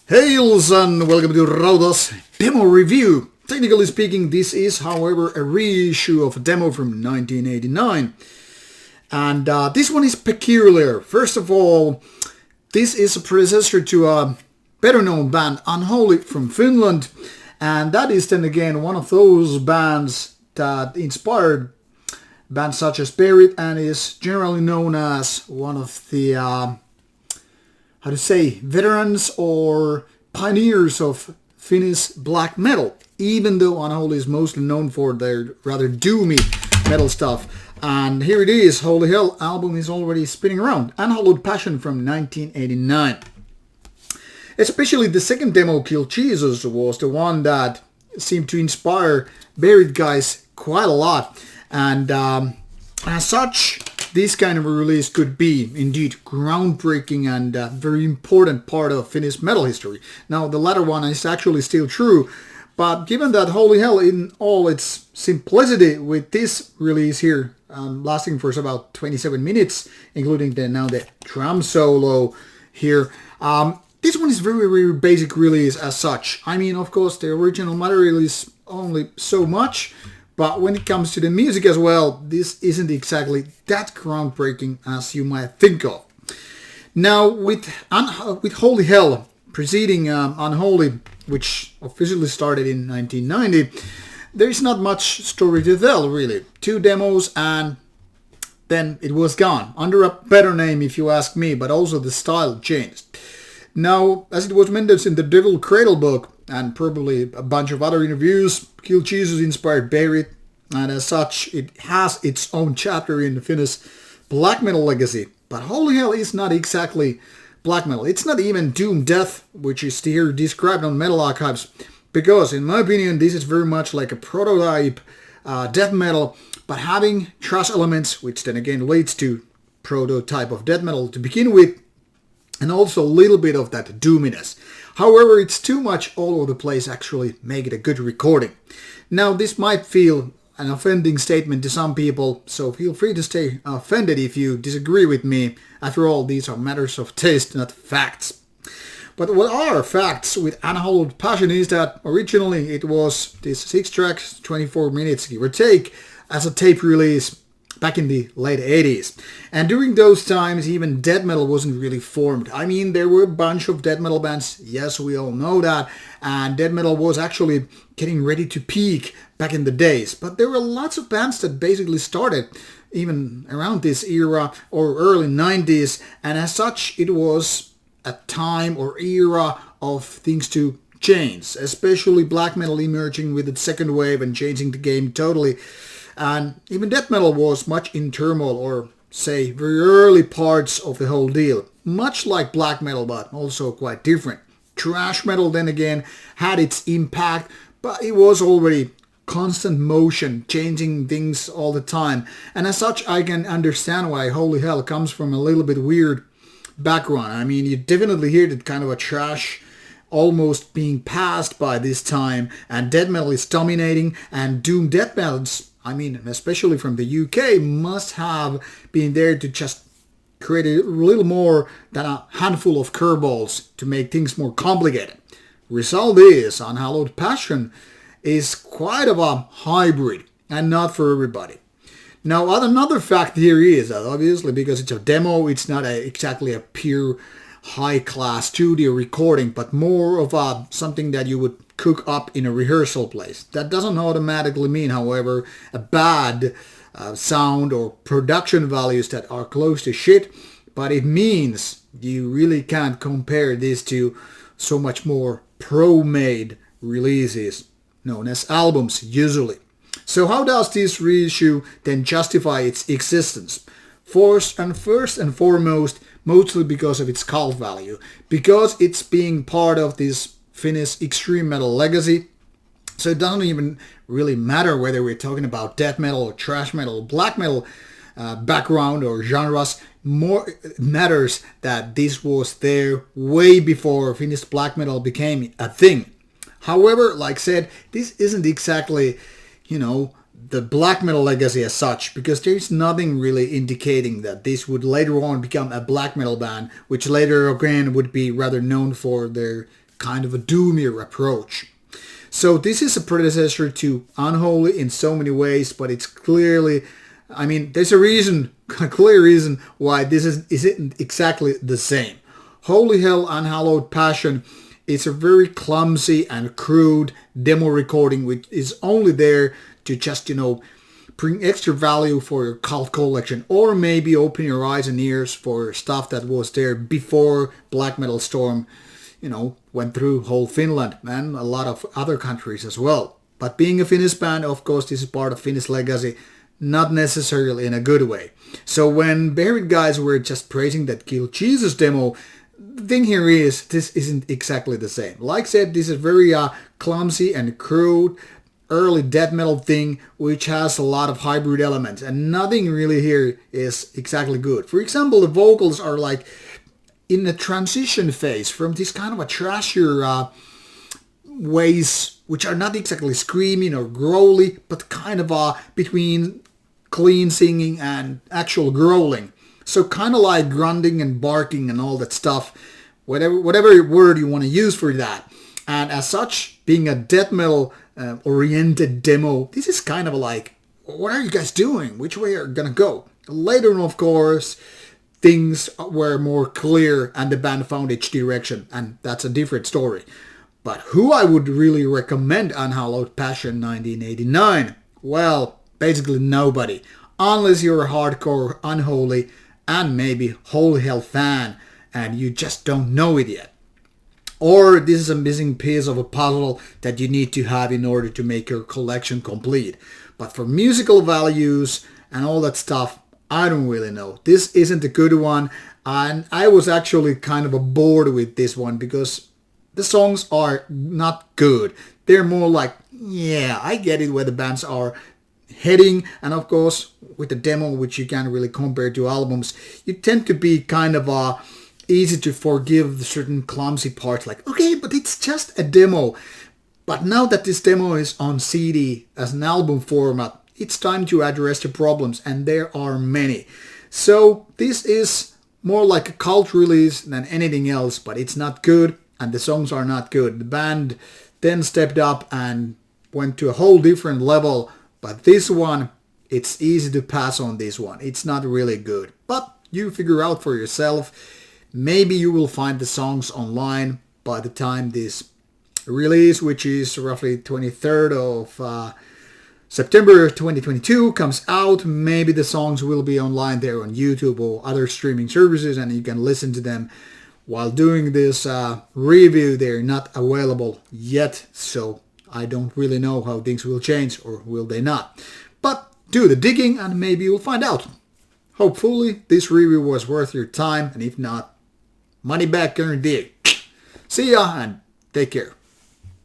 Hails and welcome to Rauta's demo review. Technically speaking, this is, however, a reissue of a demo from 1989. And this one is peculiar. First of all, this is a predecessor to a better-known band, Unholy, from Finland. And that is then again one of those bands that inspired bands such as Buried and is generally known as one of the veterans or pioneers of Finnish black metal, even though Unholy is mostly known for their rather doomy metal stuff. And here it is, Holy Hell album is already spinning around. Unhallowed Passion from 1989. Especially the second demo, Kill Jesus, was the one that seemed to inspire Buried guys quite a lot. And as such, this kind of a release could be indeed groundbreaking and a very important part of Finnish metal history. Now, the latter one is actually still true, but given that Holy Hell in all its simplicity with this release here, lasting for about 27 minutes, including the drum solo here, this one is very, very basic release as such. I mean, of course, the original material is only so much, but when it comes to the music as well, this isn't exactly that groundbreaking as you might think of. Now, with Holy Hell preceding Unholy, which officially started in 1990, there is not much story to tell, really. 2 demos and then it was gone. Under a better name, if you ask me, but also the style changed. Now, as it was mentioned in the Devil Cradle book, and probably a bunch of other interviews, Kill Jesus inspired Buried, and as such, it has its own chapter in the Finnish black metal legacy. But Holy Hell is not exactly black metal. It's not even doom death, which is here described on Metal Archives, because in my opinion, this is very much like a prototype death metal, but having thrash elements, which then again leads to prototype of death metal to begin with, and also a little bit of that doominess. However, it's too much all over the place actually make it a good recording. Now, this might feel an offending statement to some people, so feel free to stay offended if you disagree with me. After all, these are matters of taste, not facts. But what are facts with Unhallowed Passion is that originally it was this 6 tracks, 24 minutes give or take, as a tape release back in the late 80s. And during those times, even death metal wasn't really formed. I mean, there were a bunch of death metal bands, yes, we all know that, and death metal was actually getting ready to peak back in the days. But there were lots of bands that basically started even around this era or early 90s, and as such, it was a time or era of things to change, especially black metal emerging with its second wave and changing the game totally. And even death metal was much in turmoil, or say very early parts of the whole deal. Much like black metal, but also quite different. Thrash metal then again had its impact, but it was already constant motion, changing things all the time. And as such, I can understand why Holy Hell comes from a little bit weird background. I mean, you definitely hear that kind of a thrash almost being passed by this time, and death metal is dominating, and doom death metals, I mean, especially from the UK, must have been there to just create a little more than a handful of curveballs to make things more complicated. Result is, Unhallowed Passion is quite of a hybrid and not for everybody. Now, another fact here is that obviously because it's a demo, it's not exactly a pure high-class studio recording, but more of something that you would cook up in a rehearsal place. That doesn't automatically mean, however, a bad sound or production values that are close to shit, but it means you really can't compare this to so much more pro-made releases, known as albums usually. So how does this reissue then justify its existence? First and foremost, mostly because of its cult value, because it's being part of this Finnish extreme metal legacy. So it doesn't even really matter whether we're talking about death metal or thrash metal, black metal background or genres. More matters that this was there way before Finnish black metal became a thing. However, like I said, this isn't exactly, the black metal legacy as such, because there's nothing really indicating that this would later on become a black metal band, which later again would be rather known for their kind of a doomier approach. So this is a predecessor to Unholy in so many ways, but it's clearly, I mean, there's a clear reason why this isn't exactly the same. Holy Hell, Unhallowed Passion is a very clumsy and crude demo recording which is only there to just, bring extra value for your cult collection, or maybe open your eyes and ears for stuff that was there before Black Metal Storm went through whole Finland and a lot of other countries as well. But being a Finnish band, of course, this is part of Finnish legacy, not necessarily in a good way. So when Buried guys were just praising that Kill Jesus demo, the thing here is, this isn't exactly the same. Like I said, this is very clumsy and crude, early death metal thing, which has a lot of hybrid elements, and nothing really here is exactly good. For example, the vocals are like in a transition phase from this kind of a trashier ways, which are not exactly screaming or growly, but kind of between clean singing and actual growling. So kind of like grunting and barking and all that stuff, whatever word you want to use for that. And as such, being a death metal oriented demo, this is kind of like, what are you guys doing? Which way are you gonna go? Later on, of course, things were more clear and the band found its direction, and that's a different story. But who I would really recommend Unhallowed Passion 1989? Well, basically nobody, unless you're a hardcore Unholy and maybe Holy Hell fan and you just don't know it yet. Or this is a missing piece of a puzzle that you need to have in order to make your collection complete. But for musical values and all that stuff, I don't really know. This isn't a good one, and I was actually kind of bored with this one because the songs are not good. They're more like, yeah, I get it where the bands are heading, and of course with the demo, which you can't really compare to albums, you tend to be kind of easy to forgive the certain clumsy parts, like, okay, but it's just a demo. But now that this demo is on CD as an album format, it's time to address the problems, and there are many. So this is more like a cult release than anything else, but it's not good, and the songs are not good. The band then stepped up and went to a whole different level, but this one, it's easy to pass on this one. It's not really good, but you figure out for yourself. Maybe you will find the songs online by the time this release, which is roughly 23rd of September 2022 comes out. Maybe the songs will be online there on YouTube or other streaming services, and you can listen to them while doing this review. They're not available yet, so I don't really know how things will change, or will they not. But do the digging and maybe you'll find out. Hopefully this review was worth your time, and if not, money back guarantee. See ya and take care.